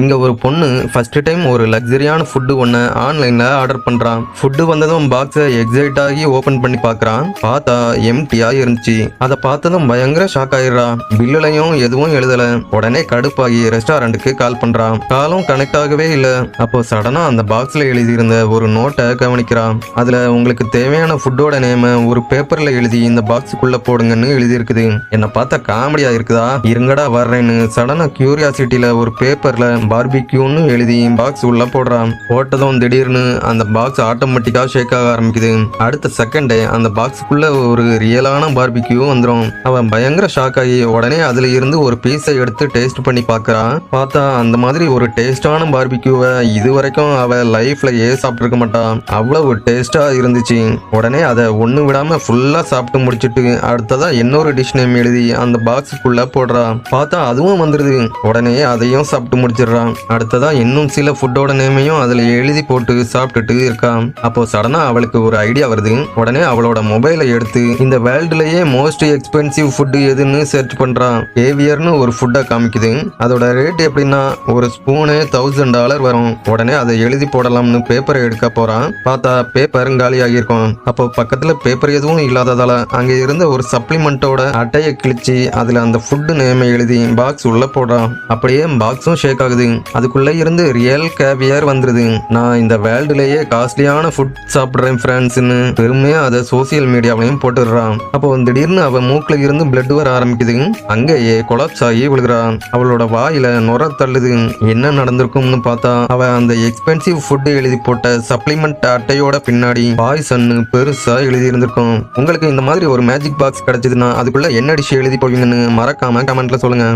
இங்க ஒரு பொண்ணு ஃபர்ஸ்ட் டைம் ஒரு லக்ஸரியான ஃபுட்டு ஒன்று ஆன்லைன்ல ஆர்டர் பண்றான். ஃபுட்டு வந்ததும் பாக்ஸை எக்ஸைட் ஆகி ஓபன் பண்ணி பார்க்கறான். பார்த்தா எம்டியா இருந்துச்சு. அதை பார்த்ததும் பயங்கர ஷாக் ஆயிடுறான். பில்லுலையும் எதுவும் எழுதல. உடனே கடுப்பாகி ரெஸ்டாரண்ட்டுக்கு கால் பண்றான். காலும் கனெக்ட் ஆகவே இல்லை. அப்போ சடனா அந்த பாக்ஸ்ல எழுதியிருந்த ஒரு நோட்டை கவனிக்கிறான். அதுல உங்களுக்கு தேவையான ஃபுட்டோட நேம ஒரு பேப்பர்ல எழுதி இந்த பாக்ஸுக்குள்ள போடுங்கன்னு எழுதியிருக்குது. என்ன பார்த்தா காமெடியா இருக்குதா? இருங்கடா வர்றேன்னு சடனா கியூரியாசிட்டியில ஒரு பேப்பர்ல பார்பிக்யூன்னு எழுதி பாக்ஸ் உள்ள போடுறான். போட்டதும் திடீர்னு அந்த பாக்ஸ் ஆட்டோமேட்டிக்கா ஷேக் ஆக ஆரம்பிக்குது. அடுத்த செகண்டே அந்த பாக்ஸுக்குள்ள ஒரு ரியலான பார்பிக்யூ வந்துடும். அவன் பயங்கர ஷாக் ஆகி உடனே அதுல இருந்து ஒரு பீஸை எடுத்து டேஸ்ட் பண்ணி பார்க்கறான். பார்த்தா அந்த மாதிரி ஒரு டேஸ்டான பார்பிக்யூவை இது வரைக்கும் அவ லைஃப்ல சாப்பிட்டுருக்க மாட்டான். அவ்வளவு டேஸ்டா இருந்துச்சு. உடனே அதை ஒண்ணு விடாம ஃபுல்லா சாப்பிட்டு முடிச்சுட்டு அடுத்ததா இன்னொரு டிஷ் நேம் எழுதி அந்த பாக்ஸுக்குள்ள போடுறான். பார்த்தா அதுவும் வந்துருது. உடனே அதையும் சாப்பிட்டு முடிச்சிடுறான். அடுத்ததா இன்னும் சில ஃபுட்டோட நேமையும் அதுல எழுதி போட்டு சாப்பிட்டுட்டு இருக்கான். அப்போ சடனா அவளுக்கு ஒரு ஐடியா வருது. உடனே அவளோட மொபைலை எடுத்து இந்த வேர்ல்டுலயே மோஸ்ட் எக்ஸ்பென்சிவ் ஃபுட் எதுன்னு சர்ச் பண்றான். கேவியர்னு ஒரு ஃபுட்டை காமிக்குது. அதோட ரேட் எப்படின்னா ஒரு ஸ்பூனு $1000 வரும். உடனே அதை எழுதி போடலாம்னு பேப்பரை எடுக்க போறான். பார்த்தா பேப்பர் காலியாகி இருக்கும். அப்போ பக்கத்துல பேப்பர் எதுவும் இல்லாததால அங்க இருந்த ஒரு சப்ளிமெண்டோட அட்டையை கிழிச்சு அதுல அந்த ஃபுட் நேமை எழுதி பாக்ஸ் உள்ள போடுறான். அப்படியே பாக்ஸும் ஷேக் ஆகுது. அதுக்குள்ள இருந்து ரியல் கேவியர் வந்துருது. நான் இந்த வேர்ல்டுலயே காஸ்ட்லியான ஃபுட் சாப்பிடுறேன் ஃப்ரெண்ட்ஸ்னு பெருமையா அதை சோசியல் மீடியாவிலையும் போட்டுடுறான். அப்போ திடீர்னு அவ மூக்குல இருந்து பிளட் வர ஆரம்பிக்குது. அங்கேயே கொலாப்ஸ் ஆகி விழுகிறான். அவளோட வாயில நுர தள்ளுது. என்ன நடந்திருக்கும்னு பார்த்தா அவ அந்த எக்ஸ்பென்சிவ் ஃபுட் எழுதி போட்ட சப்ளிமெண்ட் அட்டையோட பின்னாடி பாய்சன் பெருசா எழுதி இருந்திருக்கும். உங்களுக்கு இந்த மாதிரி ஒரு மேஜிக் பாக்ஸ் கிடைச்சதுன்னா அதுக்குள்ள என்ன டிஷ் எழுதி போவீங்கன்னு மறக்காம கமெண்ட்ல சொல்லுங்க.